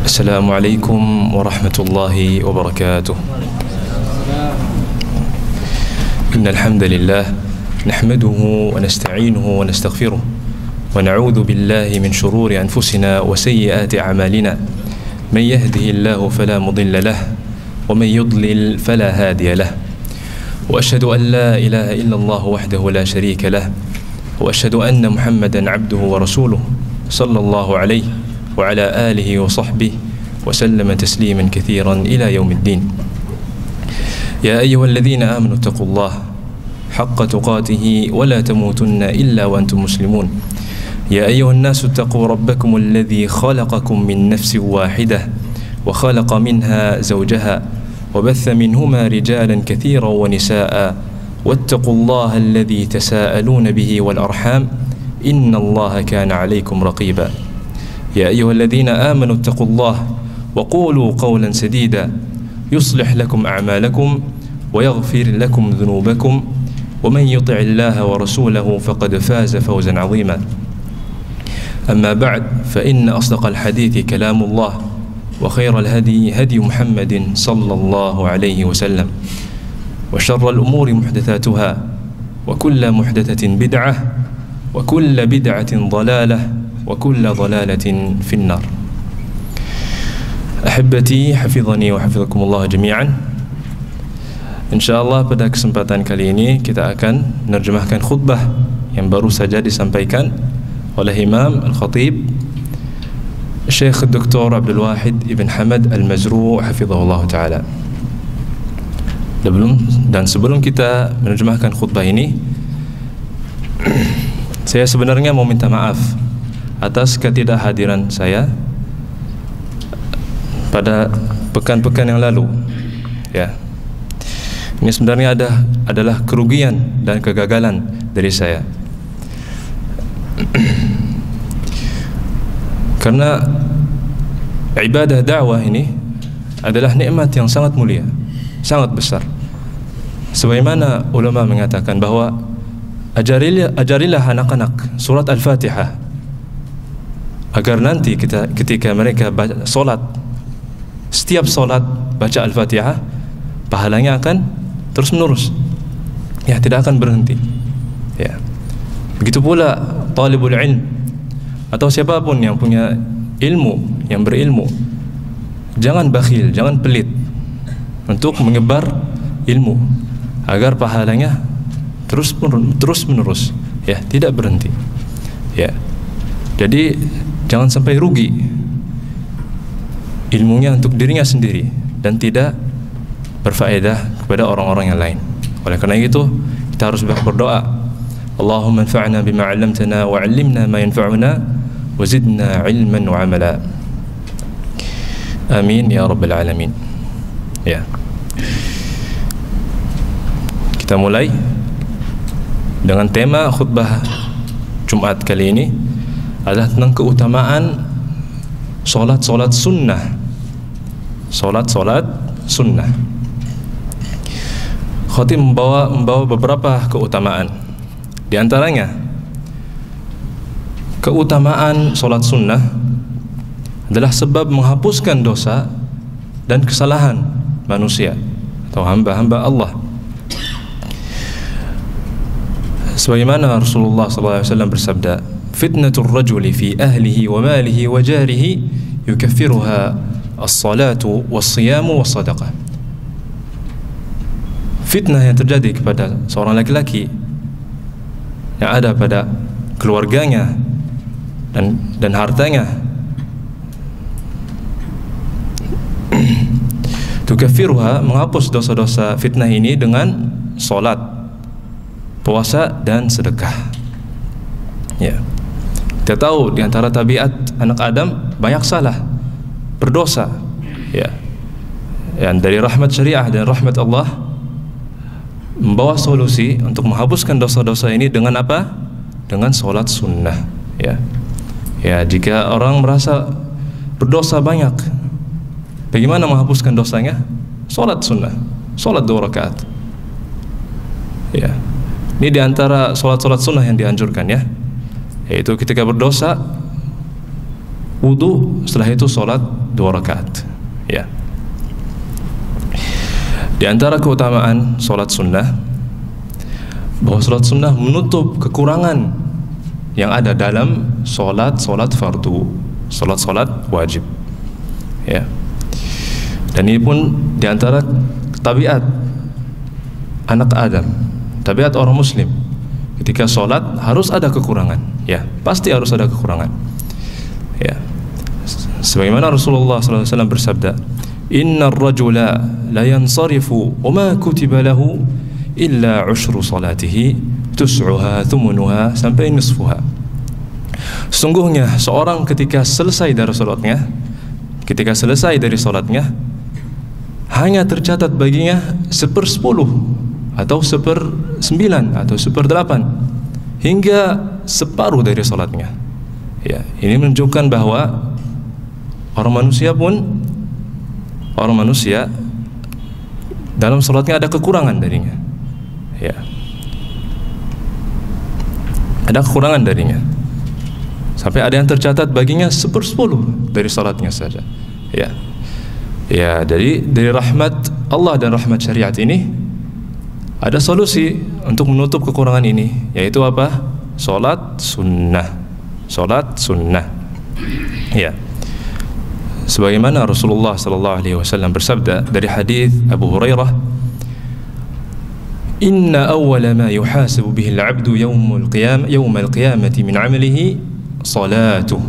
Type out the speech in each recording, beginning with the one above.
Assalamualaikum warahmatullahi wabarakatuh. Innal hamdalillah nahmaduhu wa nasta'inuhu wa nastaghfiruh wa na'udzu billahi min shururi anfusina wa sayyiati a'malina. Man yahdihillahu fala mudilla lahu wa man yudlil fala hadiya lahu. Wa ashhadu an la ilaha illallah wahdahu la sharika lahu wa ashhadu anna Muhammadan 'abduhu wa rasuluh sallallahu alaihi wa ala alihi wa sahbihi wa sallama tasliman katsiran ila yaumiddin. Ya ayyuhalladzina amanu taqullaha haqqa tuqatih wa la tamutunna illa wa antum muslimun. Ya ayyuhan nasu taqu rabbakum alladzi khalaqakum min nafsin wahidah wa khalaqa minha zawjaha wa batha minhuma rijalan katsiran wa nisaa'a wattaqullaha alladzi tasaaluna bihi wal arham innallaha kana 'alaykum raqiba. يا أيها الذين آمنوا اتقوا الله وقولوا قولا سديدا يصلح لكم أعمالكم ويغفر لكم ذنوبكم ومن يطع الله ورسوله فقد فاز فوزا عظيما. أما بعد فإن أصدق الحديث كلام الله وخير الهدي هدي محمد صلى الله عليه وسلم وشر الأمور محدثاتها وكل محدثة بدعة وكل بدعة ضلالة وكل ضلالة في النار. Ahibati hafizani wa hafizakumullah jami'an. InsyaAllah pada kesempatan kali ini kita akan menerjemahkan khutbah yang baru saja disampaikan oleh Imam Al-Khatib Syekh Dr. Abdul Wahid Ibn Hamad Al-Mazru' hafizahullah ta'ala. Sebelum kita menerjemahkan khutbah ini, saya sebenarnya mau minta maaf atas ketidakhadiran saya pada pekan-pekan yang lalu. Ya, ini sebenarnya adalah kerugian dan kegagalan dari saya. Karena ibadah dakwah ini adalah nikmat yang sangat mulia, sangat besar. Sebagaimana ulama mengatakan bahwa ajarilah anak-anak surat Al-Fatihah agar nanti ketika mereka solat, setiap solat baca Al-Fatihah, pahalanya akan terus menerus, ya, tidak akan berhenti. Ya, begitu pula talibul ilm atau siapapun yang punya ilmu, yang berilmu, jangan bakhil, jangan pelit untuk menyebar ilmu agar pahalanya terus menerus, ya, tidak berhenti. Ya, jadi jangan sampai rugi ilmunya untuk dirinya sendiri dan tidak berfaedah kepada orang-orang yang lain. Oleh karena itu kita harus berdoa, Allahumma anfa'na bima 'allamtana wa 'allimna ma yanfa'una wa zidna 'ilman wa 'amala. Amin ya rabbal alamin. Ya. Kita mulai dengan tema khutbah Jumat kali ini adalah tentang keutamaan solat sunnah. Solat sunnah. Khatib membawa beberapa keutamaan. Di antaranya keutamaan solat sunnah adalah sebab menghapuskan dosa dan kesalahan manusia atau hamba-hamba Allah. Sebagaimana Rasulullah SAW bersabda, fitnatul rajuli fi ahlihi wa malihi wa jarihi yukaffiruha as-salatu was-siyamu was-sadaqah. Fitnah yang terjadi kepada seorang laki-laki yang ada pada keluarganya dan hartanya, tukaffiruha, menghapus dosa-dosa fitnah ini dengan salat, puasa dan sedekah. Ya. Kita tahu di antara tabiat anak Adam banyak salah, berdosa, ya. Yang dari rahmat syariah dan rahmat Allah membawa solusi untuk menghapuskan dosa-dosa ini dengan apa? Dengan solat sunnah, ya. Ya, jika orang merasa berdosa banyak, bagaimana menghapuskan dosanya? Solat sunnah, solat 2 rakaat. Ya. Ini di antara solat-solat sunnah yang dianjurkan, ya. Yaitu ketika berdosa wudu, setelah itu sholat 2 rakaat. Ya. Di antara keutamaan sholat sunnah, bahwa sholat sunnah menutup kekurangan yang ada dalam sholat fardu, sholat wajib. Ya. Dan ini pun di antara tabiat anak Adam, tabiat orang Muslim. Ketika sholat harus ada kekurangan. Ya, pasti harus ada kekurangan. Ya. Sebagaimana Rasulullah SAW bersabda, "Innar rajula la yansarifu wa ma kutiba lahu illa 'ushru salatihi tus'uha thumunuha sampai nisfuha." Sungguhnya seorang ketika selesai dari salatnya, hanya tercatat baginya 1/10 atau 1/9 atau 1/8 hingga separuh dari salatnya. Ya, ini menunjukkan bahwa orang manusia dalam salatnya ada kekurangan darinya. Ya. Ada kekurangan darinya. Sampai ada yang tercatat baginya 1/10 dari salatnya saja. Ya. Ya, dari rahmat Allah dan rahmat syariat ini ada solusi untuk menutup kekurangan ini, yaitu apa? Salat sunnah. Ya. Sebagaimana Rasulullah SAW bersabda dari hadis Abu Hurairah, "Inna awwala ma yuhasabu bihi al-'abdu yawmal qiyamati min 'amalihi salatuh."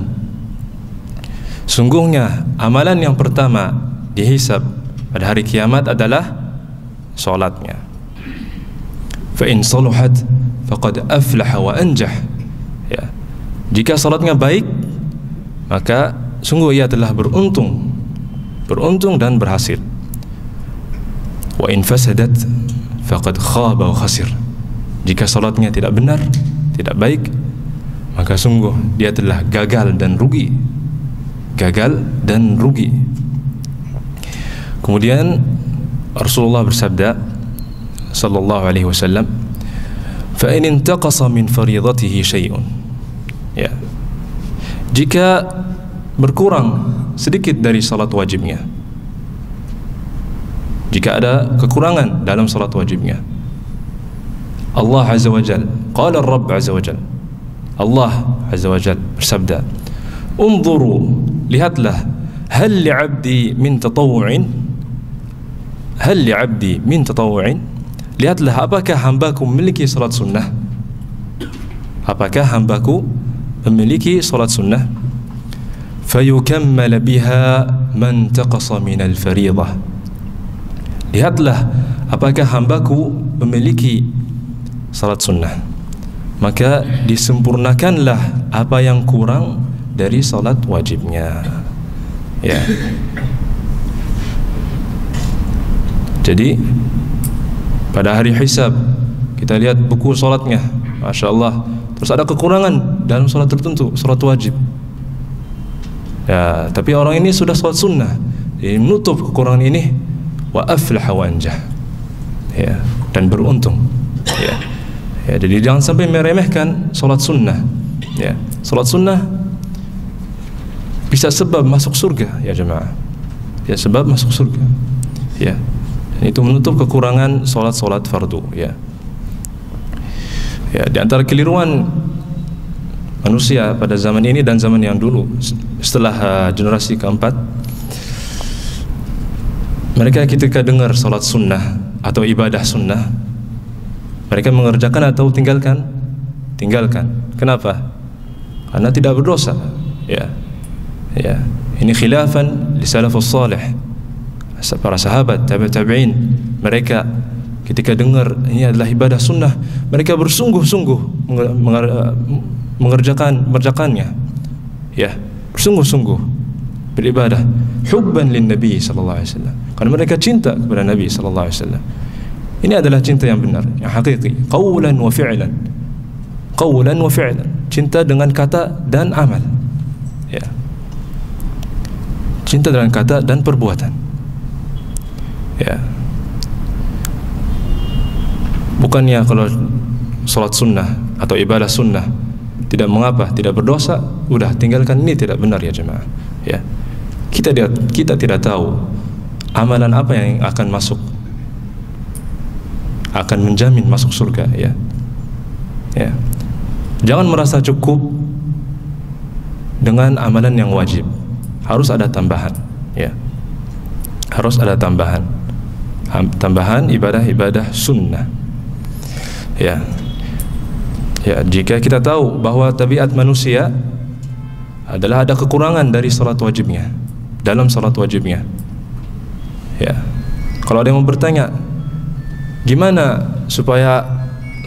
Sungguhnya amalan yang pertama dihisab pada hari kiamat adalah salatnya. Fa in saluhat faqad aflaha wa anjah. Ya. Jika salatnya baik, maka sungguh ia telah beruntung dan berhasil. Wa in fasadat faqad khaba wa khasir. Jika salatnya tidak benar, tidak baik, maka sungguh dia telah gagal dan rugi. Kemudian Rasulullah bersabda sallallahu alaihi wasallam, "Fa in intaqasa min fariidatihi syai'un." Ya. Jika berkurang sedikit dari salat wajibnya, jika ada kekurangan dalam salat wajibnya, Allah Azza wa Jalla, qala Rabb Azza wa Jalla, Allah Azza wa Jalla bersabda, "Unzuru, lihatlah, hal li'abdi min tatawu'in, lihatlah apakah hambaku memiliki salat sunnah, fayukammal biha man taqasa min al-fariidah." Lihatlah apakah hambaku memiliki salat sunnah, maka disempurnakanlah apa yang kurang dari salat wajibnya. Ya. Jadi pada hari hisab kita lihat buku salatnya, Masya Allah, terus ada kekurangan dalam salat tertentu, salat wajib. Ya, tapi orang ini sudah salat sunnah, jadi menutup kekurangan ini, wa aflaha wa anjah. Ya, dan beruntung. Ya. Ya, jadi jangan sampai meremehkan salat sunnah. Ya, salat sunnah bisa sebab masuk surga, ya jemaah. Ya, sebab masuk surga. Ya. Dan itu menutup kekurangan salat fardu, ya. Ya, di antara keliruan manusia pada zaman ini dan zaman yang dulu setelah generasi keempat, mereka ketika dengar salat sunnah atau ibadah sunnah, mereka mengerjakan atau tinggalkan. Kenapa? Karena tidak berdosa. Ya. Ya. Ini khilafan li salafus salih, para sahabat, tabi'in. Mereka ketika dengar ini adalah ibadah sunnah, mereka bersungguh-sungguh mengerjakannya. Ya, bersungguh-sungguh beribadah, hubban lin Nabi sallallahu alaihi wasallam. Karena mereka cinta kepada Nabi sallallahu alaihi wasallam. Ini adalah cinta yang benar, yang hakiki, qawlan wa fi'lan. Cinta dengan kata dan amal. Ya. Cinta dengan kata dan perbuatan. Ya. Bukannya kalau salat sunnah atau ibadah sunnah tidak mengapa, tidak berdosa, udah tinggalkan, ini tidak benar ya jemaah. Ya, kita tidak tahu amalan apa yang akan masuk, akan menjamin masuk surga. Ya, ya. Jangan merasa cukup dengan amalan yang wajib, harus ada tambahan. Ya, harus ada tambahan ibadah-ibadah sunnah. Ya, ya. Jika kita tahu bahwa tabiat manusia adalah ada kekurangan dari salat wajibnya, dalam salat wajibnya. Ya, kalau ada yang mau bertanya, gimana supaya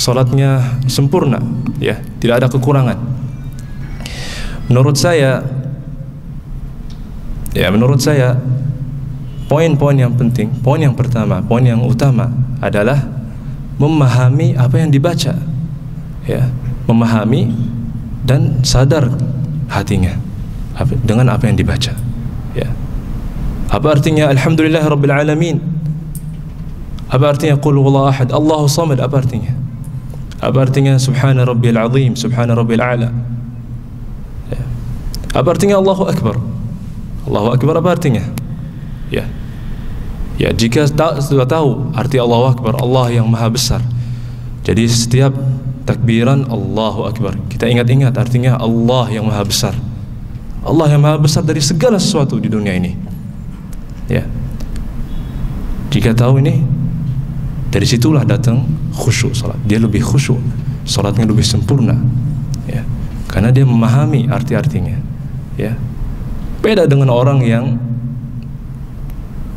salatnya sempurna? Ya, tidak ada kekurangan. Menurut saya, poin-poin yang penting, poin yang pertama, poin yang utama adalah memahami apa yang dibaca. Ya, memahami dan sadar hatinya dengan apa yang dibaca. Ya. Apa artinya alhamdulillah rabbil alamin? Apa artinya qul huwallahu ahad, Allahu samad? Apa artinya? Apa artinya subhana rabbil azim, subhana rabbil a'la? Ya. Apa artinya Allahu akbar? Allahu akbar apa artinya? Ya. Ya, jika sudah tahu arti Allahu akbar, Allah yang maha besar, jadi setiap takbiran Allahu akbar, kita ingat-ingat artinya Allah yang maha besar. Allah yang maha besar dari segala sesuatu di dunia ini. Ya. Jika tahu ini, dari situlah datang khusyuk salat. Dia lebih khusyuk, salatnya lebih sempurna. Ya. Karena dia memahami arti-artinya. Ya. Beda dengan orang yang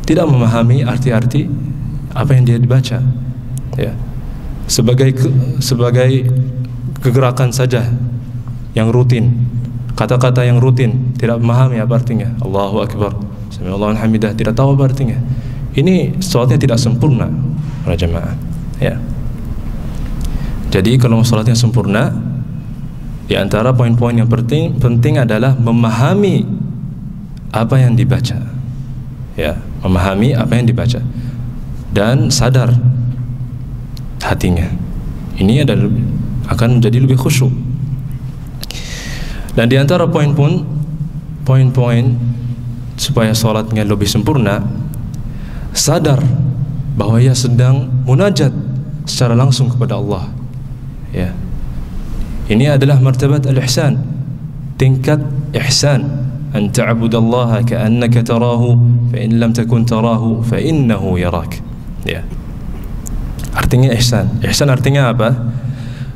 tidak memahami arti-arti apa yang dia dibaca. Ya. Sebagai kegerakan saja yang rutin, kata-kata yang rutin, tidak memahami apa artinya. Allahu akbar, sami'allahu liman hamidah, tidak tahu apa artinya. Ini salatnya tidak sempurna para jemaah. Ya. Jadi kalau salatnya sempurna, di antara poin-poin yang penting adalah memahami apa yang dibaca. Ya, memahami apa yang dibaca dan sadar hatinya. Ini adalah akan menjadi lebih khusyuk. Dan di antara poin-poin supaya salatnya lebih sempurna, sadar bahwa ia sedang munajat secara langsung kepada Allah. Ya. Ini adalah martabat al-ihsan, tingkat ihsan. An ta'budallaha ka'annaka tarahu fa in lam takun tarahu fa innahu yarak. Ya. Artinya ihsan. Ihsan artinya apa?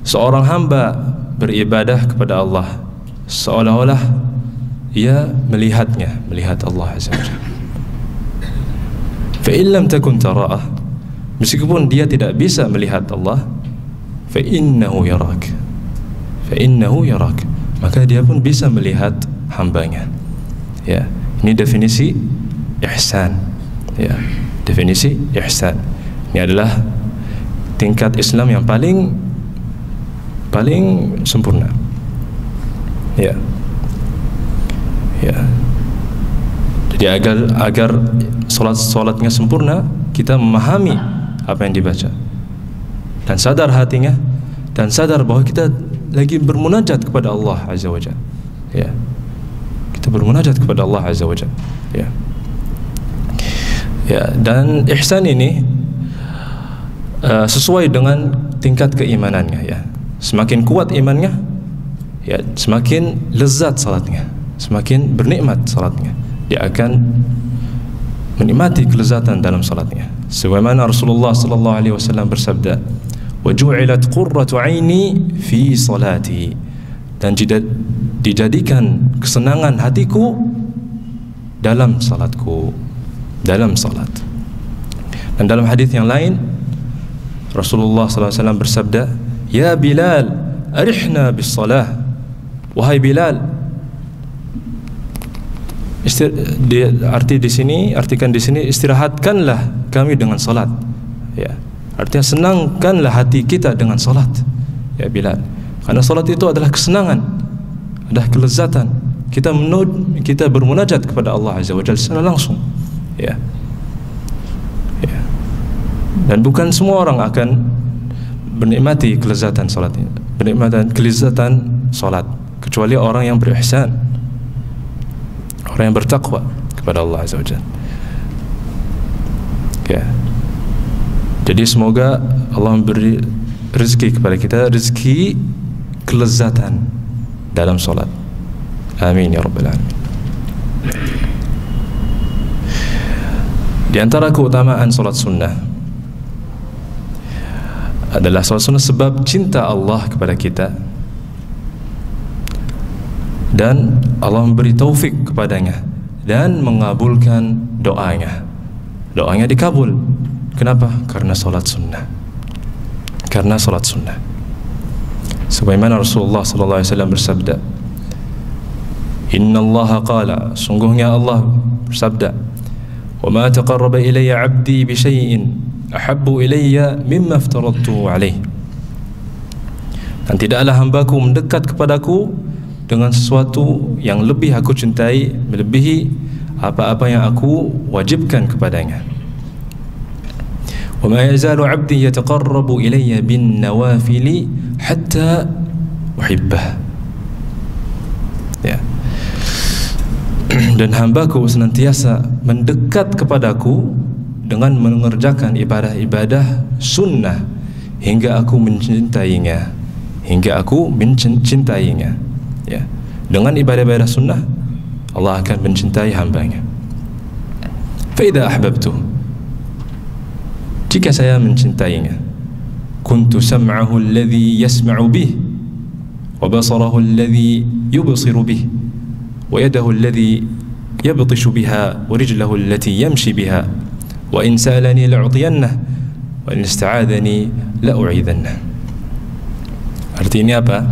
Seorang hamba beribadah kepada Allah seolah-olah ia melihatnya, melihat Allah Azza wa Jalla. Fa in lam takun tarah, meskipun dia tidak bisa melihat Allah, fa innahu yarak. Fa innahu yarak. Maka dia pun bisa melihat hambanya. Ya, ini definisi ihsan. Ya, definisi ihsan. Ini adalah tingkat Islam yang paling sempurna. Ya. Ya. Jadi agar salatnya sempurna, kita memahami apa yang dibaca dan sadar hatinya, dan sadar bahwa kita lagi bermunajat kepada Allah Azza wa Jalla. Ya. Kita bermunajat kepada Allah Azza wa Jalla. Ya. Ya, dan ihsan ini sesuai dengan tingkat keimanannya. Ya. Semakin kuat imannya, ya, semakin lezat salatnya, semakin bernikmat salatnya. Dia akan menikmati kelezatan dalam salatnya. Sebagaimana Rasulullah sallallahu alaihi wasallam bersabda, "Wa ju'ilat qurratu 'aini fi salati." Dan dijadikan kesenangan hatiku dalam salatku, dalam salat. Dan dalam hadis yang lain Rasulullah sallallahu alaihi wasallam bersabda, "Ya Bilal, arihna bis salah." Wahai Bilal, artikan di sini istirahatkanlah kami dengan salat. Ya. Artinya senangkanlah hati kita dengan salat. Ya Bilal. Karena salat itu adalah kesenangan, adalah kelezatan. Kita bermunajat kepada Allah Azza wa Jalla secara langsung. Ya. Ya. Dan bukan semua orang akan menikmati kelezatan salat ini, kelezatan salat. kecuali orang yang berihsan, orang yang bertakwa kepada Allah Azza wa Jalla. Ya. Jadi semoga Allah memberi rezeki kepada kita, rezeki kelezatan dalam solat. Amin ya rabbal alamin. Di antara keutamaan solat sunnah adalah solat sunnah sebab cinta Allah kepada kita, dan Allah memberi taufik kepadanya dan mengabulkan doanya. Doanya dikabul. Kenapa? Karena solat sunnah. Karena solat sunnah. Sebagaimana Rasulullah sallallahu alaihi wasallam bersabda, Inna Allah qala, sungguhnya Allah bersabda, wa ma taqarraba ilayya 'abdi bi syai'in ahabbu ilayya mimma aftaradtu alaih. Dan tidaklah hambaku mendekat kepadaku dengan sesuatu yang lebih aku cintai, melebihi apa-apa yang aku wajibkan kepadanya. Wa ma yazalu 'abdi yataqarrabu ilayya bin nawafili hatta uhibbah. Ya. Dan hambaku senantiasa mendekat kepadaku dengan mengerjakan ibadah-ibadah sunnah hingga aku mencintainya, hingga aku mencintainya. Ya. Dengan ibadah-ibadah sunnah Allah akan mencintai hambanya. Fa idza ahbabtu, jika saya mencintainya, kuntu sam'ahu alladhi yasma'u bih, wa basarahu alladhi yubsiru bih, wa yadahu alladhi yabtishu biha, wa rijlahu allati yamshi biha, wa in sa'alani la'utiyannah, wa in ista'adani la'u'idhannah. Artinya apa?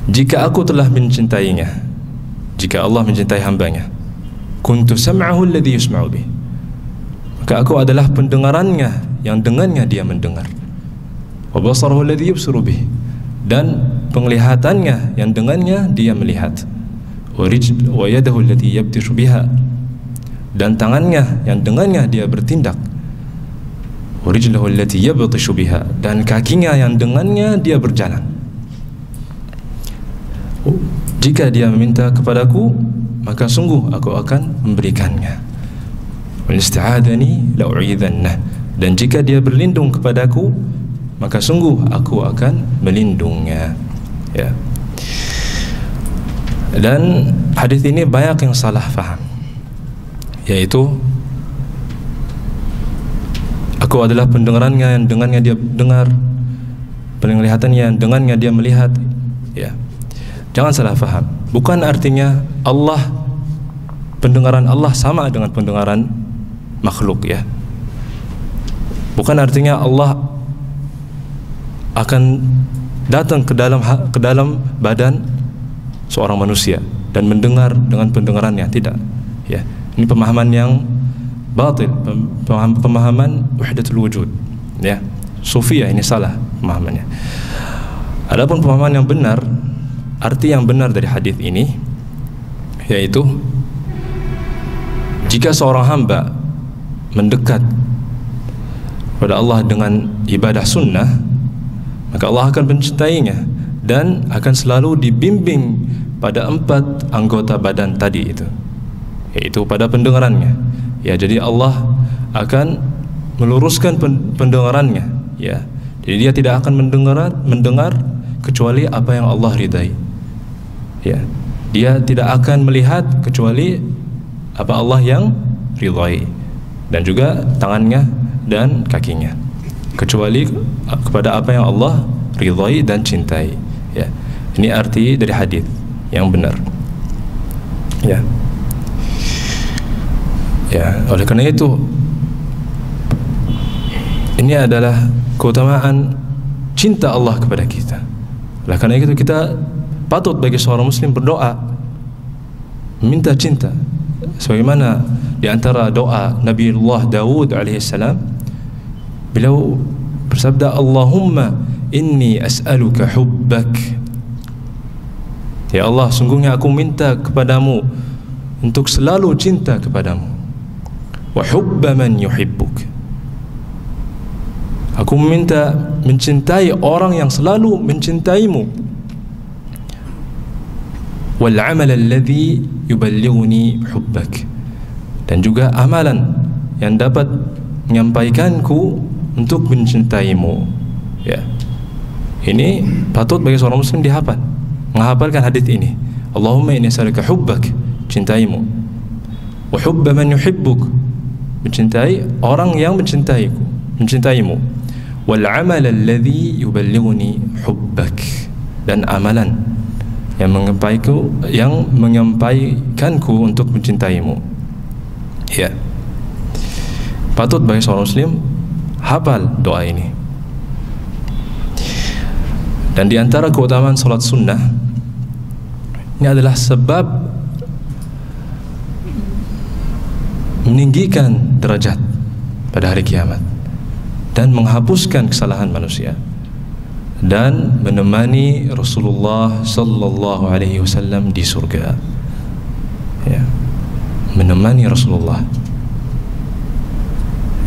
Jika aku telah mencintainya, jika Allah mencintai hambanya, kuntu sam'ahu alladhi yasma'u bih, maka aku adalah pendengarannya yang dengannya dia mendengar, wa basarahu alladhi yubsiru bih, dan penglihatannya yang dengannya dia melihat, wa yadahu allati yabtishu biha, dan tangannya yang dengannya dia bertindak, wa rijlahu allati yabtishu biha, dan kakinya yang dengannya dia berjalan. Jika dia meminta kepadaku, maka sungguh aku akan memberikannya. Wal ista'adani la'u'idhannah, dan jika dia berlindung kepadaku, maka sungguh aku akan melindungnya. Ya. Dan hadis ini banyak yang salah faham, yaitu aku adalah pendengarannya yang dengannya dia dengar, penglihatannya yang dengannya dia melihat. Ya. Jangan salah faham. Bukan artinya Allah, pendengaran Allah sama dengan pendengaran makhluk, ya. Bukan artinya Allah akan datang ke dalam badan seorang manusia dan mendengar dengan pendengarannya. Tidak. Ya. Ini pemahaman yang batil, pemahaman wahdatul wujud. Ya. Sufiyah ini salah pemahamannya. Adapun pemahaman yang benar, arti yang benar dari hadis ini, yaitu jika seorang hamba mendekat kepada Allah dengan ibadah sunnah, maka Allah akan mencintainya dan akan selalu dibimbing pada 4 anggota badan tadi itu, yaitu pada pendengarannya. Ya, jadi Allah akan meluruskan pendengarannya. Ya, jadi dia tidak akan mendengar kecuali apa yang Allah ridai. Ya, dia tidak akan melihat kecuali apa Allah yang ridai, dan juga tangannya dan kakinya kecuali kepada apa yang Allah ridai dan cintai. Ya, ini arti dari hadis yang benar. Ya, ya. Oleh karena itu, ini adalah keutamaan cinta Allah kepada kita. Oleh karena itu kita patut bagi seorang muslim berdoa meminta cinta, sebagaimana di antara doa Nabiullah Daud alaihissalam, beliau bersabda, Allahumma inni as'aluka hubbak. Ya Allah, sungguhnya aku minta kepadamu untuk selalu cinta kepadamu, wa hubba man yuhibbuk. Aku meminta mencintai orang yang selalu mencintaimu. wal amal alladhi yuballighuni hubbak, dan juga amalan yang dapat menyampaikanku untuk mencintaimu. Ya, ini patut bagi seorang muslim dihafal, menghafalkan hadis ini. Allahumma inni as'aluka hubbak, cintaimu, wa hubba man yuhibbuk, mencintai orang yang mencintaimu, wal amal alladhi yuballighuni hubbak, dan amalan yang menyampaikanku untuk mencintaimu. Ya, patut bagi seorang muslim hafal doa ini. Dan di antara keutamaan salat sunnah, ini adalah sebab meninggikan derajat pada hari kiamat dan menghapuskan kesalahan manusia, dan menemani Rasulullah sallallahu alaihi wasallam di surga. Ya, menemani Rasulullah.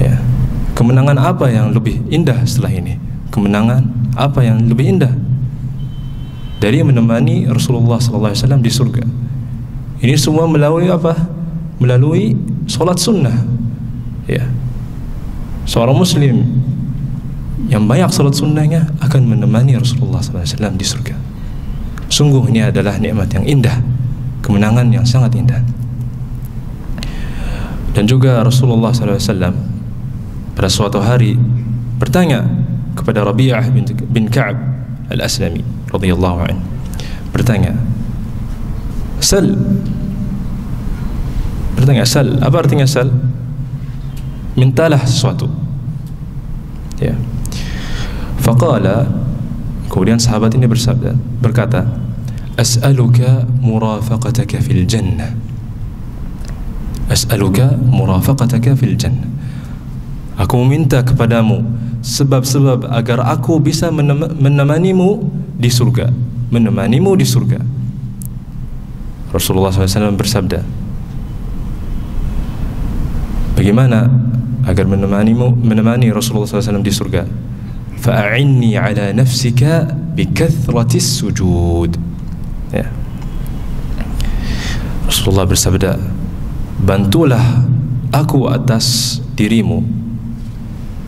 Ya, kemenangan apa yang lebih indah setelah ini? Kemenangan apa yang lebih indah dari menemani Rasulullah sallallahu alaihi wasallam di surga? Ini semua melalui apa? Melalui salat sunnah. Ya, seorang muslim yang banyak salat sunnahnya akan menemani Rasulullah SAW di surga. Sungguh ini adalah nikmat yang indah, kemenangan yang sangat indah. Dan juga Rasulullah SAW pada suatu hari bertanya kepada Rabi'ah bin Ka'ab al-Aslami radhiyallahu anhu, bertanya, sal. Bertanya, sal, apa artinya sal? Mintalah sesuatu. Ya. Faqala, kemudian sahabat ini berkata, as'aluka murafaqataka fil jannah, as'aluka murafaqataka fil jannah, aku meminta kepadamu sebab-sebab agar aku bisa menemanimu di surga, menemanimu di surga. Rasulullah SAW bersabda, bagaimana agar menemani Rasulullah SAW di surga? Fa'inni ala nafsika bikathratis sujud. Ya. Rasulullah bersabda, bantulah aku atas dirimu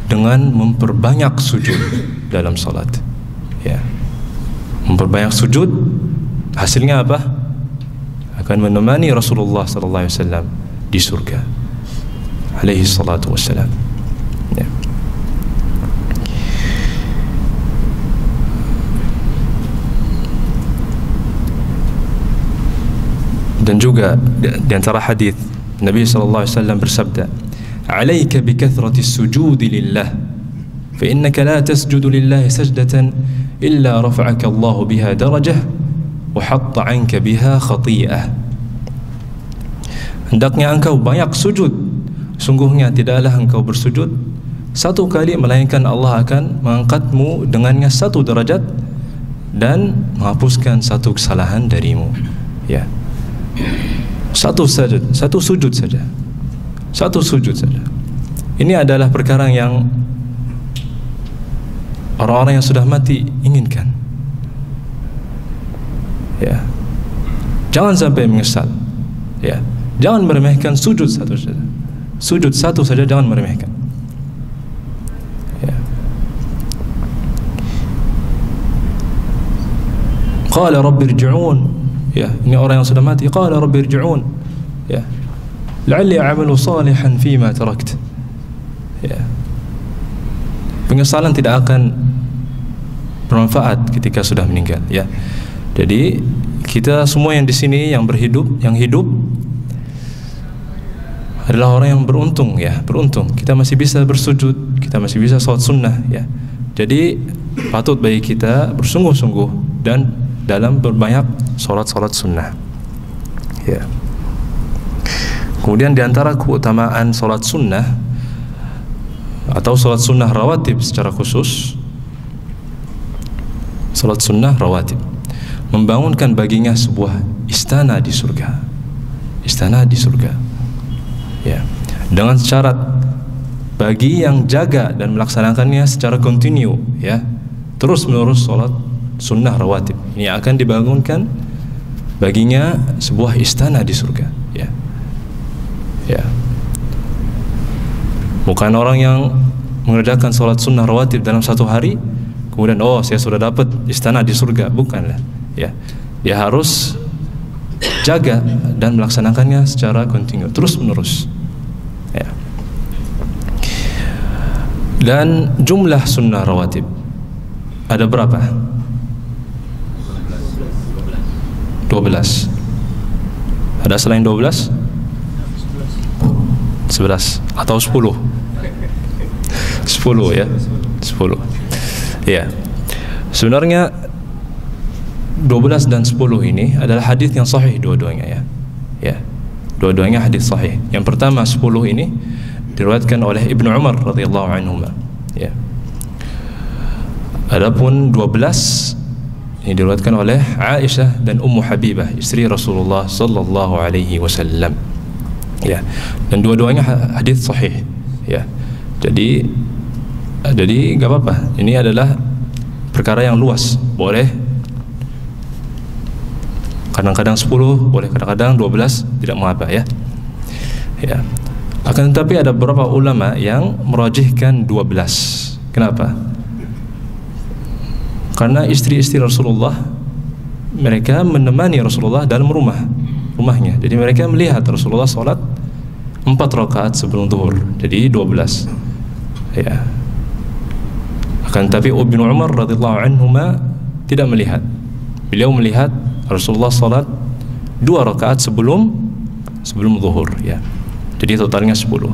dengan memperbanyak sujud dalam salat. Ya. Memperbanyak sujud, hasilnya apa? Akan menemani Rasulullah SAW di surga. Alaihi salatu wassalam. Ya. Dan juga di antara hadis Nabi sallallahu alaihi wasallam bersabda, "'Alaika bi kathrati as-sujudi lillah, fa innaka la tasjudu lillahi sajdatan illa rafa'aka Allah biha darajah wa hatta 'anka biha khati'ah." Hendaknya engkau banyak sujud. Sungguhnya tidaklah engkau bersujud satu kali melainkan Allah akan mengangkatmu dengannya satu derajat dan menghapuskan satu kesalahan darimu. Ya. Satu sujud saja. Ini adalah perkara yang orang-orang yang sudah mati inginkan. Ya. Jangan sampai menyesal. Ya. Jangan meremehkan sujud satu saja. Sujud satu saja jangan meremehkan. Ya. Qala rabbi irji'un. Ya, ini orang yang sudah mati. Qala rabbi irji'un. Ya. La'alli a'malu salihan fima tarakt. Ya. Penyesalan tidak akan bermanfaat ketika sudah meninggal, ya. Jadi kita semua yang di sini yang hidup adalah orang yang beruntung, ya, beruntung. Kita masih bisa bersujud, kita masih bisa salat sunnah, ya. Jadi patut bagi kita bersungguh-sungguh dan dalam berbanyak salat-salat sunnah. Ya. Kemudian di antara keutamaan salat sunnah atau salat sunnah rawatib secara khusus, salat sunnah rawatib membangunkan baginya sebuah istana di surga. Istana di surga. Ya. Dengan syarat bagi yang jaga dan melaksanakannya secara kontinu, ya, terus menerus salat sunnah rawatib ini akan dibangunkan baginya sebuah istana di surga. Ya. Ya. Bukan orang yang mengerjakan sholat sunnah rawatib dalam satu hari kemudian saya sudah dapat istana di surga, bukanlah. Ya. Dia harus jaga dan melaksanakannya secara kontinu, terus menerus. Ya. Dan jumlah sunnah rawatib ada berapa? 12. Ada selain 12? 11 atau 10? 10 ya. 10. Ya. Sebenarnya 12 dan 10 ini adalah hadis yang sahih dua-duanya ya. Ya. Dua-duanya hadis sahih. Yang pertama 10 ini diriwayatkan oleh Ibnu Umar radhiyallahu anhu. Ya. Adapun 12 ini diriwayatkan oleh Aisyah dan Ummu Habibah, istri Rasulullah sallallahu alaihi wasallam. Ya. Dan dua-duanya hadis sahih. Ya. Jadi enggak apa-apa. Ini adalah perkara yang luas. Boleh kadang-kadang 10, boleh kadang-kadang 12, tidak mengapa ya. Ya. Akan tetapi ada beberapa ulama yang merajihkan 12. Kenapa? Karena istri-istri Rasulullah mereka menemani Rasulullah dalam rumahnya. Jadi mereka melihat Rasulullah sholat 4 rakaat sebelum zuhur. Jadi 12. Ya. Akan tetapi Ibnu Umar radhiyallahu anhuma tidak melihat. Beliau melihat Rasulullah sholat 2 rakaat sebelum zuhur ya. Jadi totalnya 10.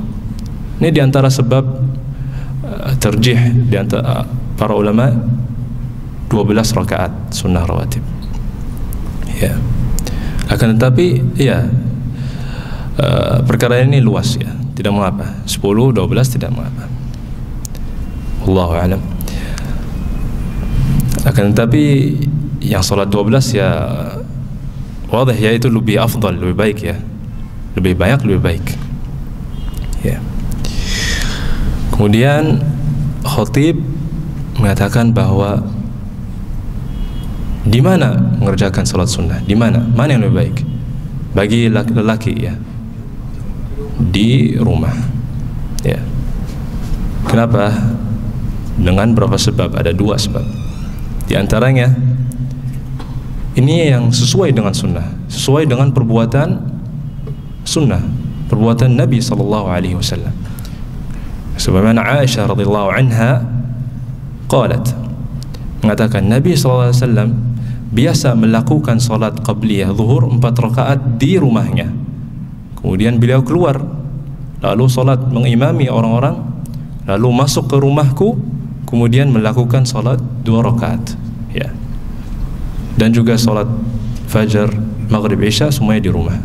Ini diantara sebab terjih diantara para ulama 12 rakaat sunnah rawatib. Ya. Akan tetapi ya perkara ini luas ya, tidak mengapa. 10, 12 tidak mengapa. Wallahu a'lam. Akan tetapi yang salat 12 ya wadah ya, itu lebih afdal, lebih baik ya. Lebih banyak, lebih baik. Ya. Kemudian khatib mengatakan bahwa di mana mengerjakan salat sunnah? Di mana? Mana yang lebih baik? Bagi lelaki ya, di rumah. Ya. Kenapa? Dengan berapa sebab? Ada 2 sebab. Di antaranya ini yang sesuai dengan sunnah, sesuai dengan perbuatan sunnah, perbuatan Nabi sallallahu alaihi wasallam. Sebagaimana Aisyah radhiyallahu anha qalat, mengatakan Nabi sallallahu alaihi wasallam biasa melakukan salat qabliyah zuhur 4 rakaat di rumahnya. Kemudian beliau keluar lalu salat mengimami orang-orang, lalu masuk ke rumahku, kemudian melakukan salat 2 rakaat ya. Dan juga salat fajar, maghrib, isya semuanya di rumah.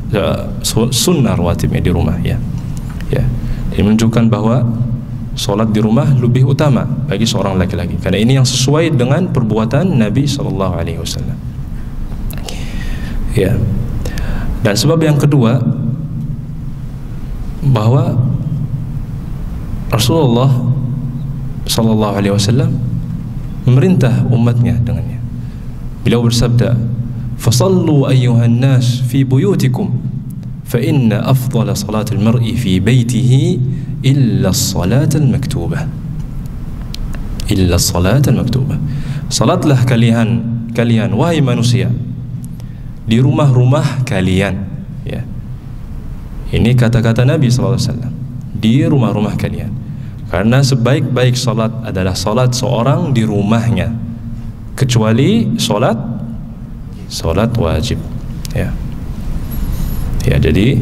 Sunnah rawatibnya di rumah ya. Ya. Ini menunjukkan bahwa salat di rumah lebih utama bagi seorang laki-laki, karena ini yang sesuai dengan perbuatan Nabi sallallahu alaihi wasallam. Ya. Dan sebab yang kedua, bahwa Rasulullah sallallahu alaihi wasallam memerintah umatnya dengannya. Beliau bersabda, "Fasallu ayyuhan nas fi buyutikum, fa inna afdala salatil mar'i fi baitihi illa as-salatal maktubah." Illa as-salatal maktubah. Salatlah kalian wahai manusia di rumah-rumah kalian ya. Ini kata-kata Nabi sallallahu alaihi wasallam, di rumah-rumah kalian. Karena sebaik-baik salat adalah salat seorang di rumahnya, kecuali salat wajib ya. Ya, jadi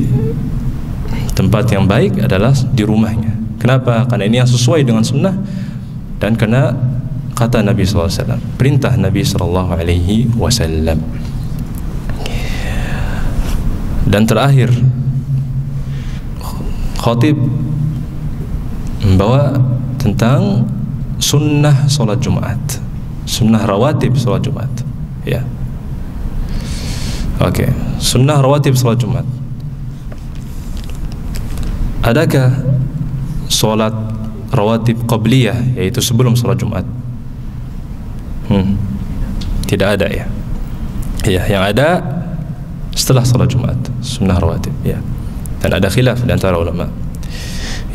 tempat yang baik adalah di rumahnya. Kenapa? Karena ini yang sesuai dengan sunnah dan karena kata Nabi sallallahu alaihi wasallam, perintah Nabi sallallahu alaihi wasallam. Dan terakhir, khatib membawa tentang sunnah salat Jumat, sunnah rawatib salat Jumat ya. Oke, sunnah rawatib salat Jumat. Adakah salat rawatib qabliyah, yaitu sebelum salat Jumat? Tidak ada ya. Ya, yang ada setelah salat Jumat, sunnah rawatib, ya. Dan ada khilaf di antara ulama.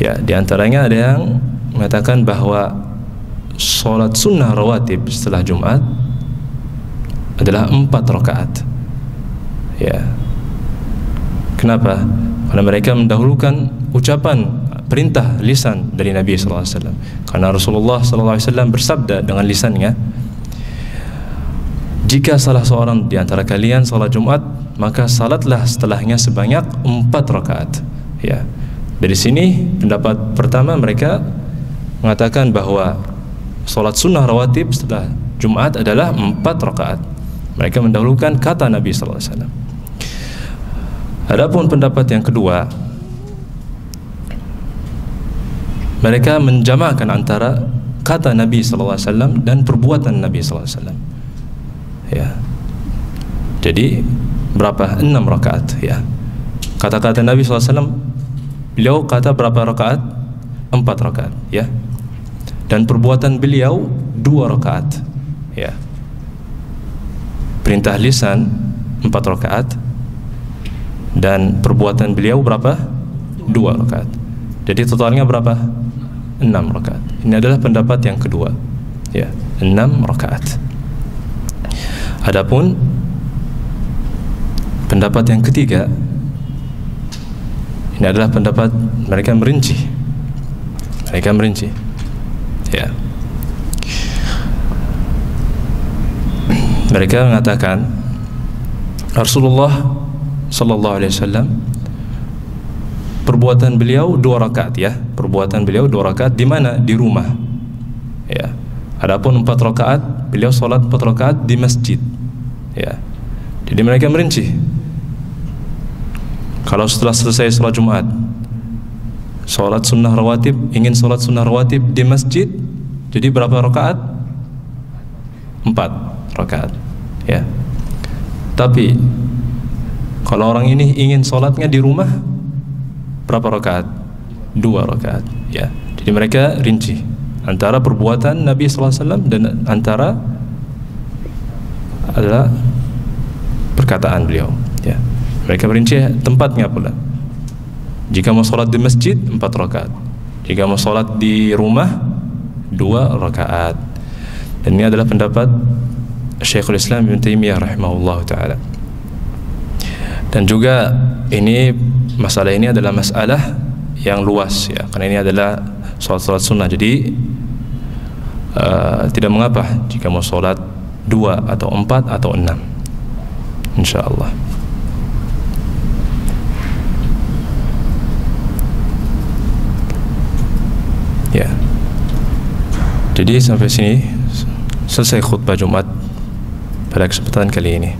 Ya, di antaranya ada yang mengatakan bahwa salat sunnah rawatib setelah Jumat adalah 4 rakaat. Ya. Kenapa? Karena mereka mendahulukan ucapan perintah lisan dari Nabi sallallahu alaihi wasallam. Karena Rasulullah sallallahu alaihi wasallam bersabda dengan lisannya, jika salah seorang di antara kalian salat Jumat, maka salatlah setelahnya sebanyak 4 rakaat. Ya. Dari sini pendapat pertama mereka mengatakan bahwa salat sunnah rawatib setelah Jumat adalah 4 rakaat. Mereka mendahulukan kata Nabi sallallahu alaihi wasallam. Adapun pendapat yang kedua, mereka menjamakan antara kata Nabi sallallahu alaihi wasallam dan perbuatan Nabi sallallahu alaihi wasallam. Ya. Jadi berapa? 6 rakaat, ya. Kata-kata Nabi sallallahu alaihi wasallam, beliau kata berapa rakaat? 4 rakaat, ya. Dan perbuatan beliau 2 rakaat, ya. Perintah lisan 4 rakaat dan perbuatan beliau berapa? 2 rakaat. Jadi totalnya berapa? 6 rakaat. Ini adalah pendapat yang kedua, ya, 6 rakaat. Adapun pendapat yang ketiga, ini adalah pendapat mereka merinci. Mereka merinci, ya. Mereka mengatakan Rasulullah sallallahu alaihi wasallam perbuatan beliau 2 rakaat, ya. Perbuatan beliau 2 rakaat di mana? Di rumah, ya. Adapun 4 rakaat beliau salat 4 rakaat di masjid, ya. Jadi mereka merinci. Kalau setelah selesai salat Jumat, salat sunnah rawatib, ingin salat sunnah rawatib di masjid, jadi berapa rakaat? 4 rakaat, ya. Tapi kalau orang ini ingin salatnya di rumah, berapa rakaat? 2 rakaat, ya. Jadi mereka rinci antara perbuatan Nabi sallallahu alaihi wasallam dan antara adalah perkataan beliau, ya. Mereka merinci tempatnya pula. Jika mau salat di masjid 4 rakaat, jika mau salat di rumah 2 rakaat. Dan ini adalah pendapat Syekhul Islam Ibn Taimiyah rahimahullah ta'ala. Dan juga ini masalah ini adalah masalah yang luas, ya, karena ini adalah salat-salat sunnah. Jadi tidak mengapa jika mau salat 2 atau 4 atau 6, insyaallah. Ya. Jadi sampai sini selesai khutbah Jumat pada kesempatan kali ini.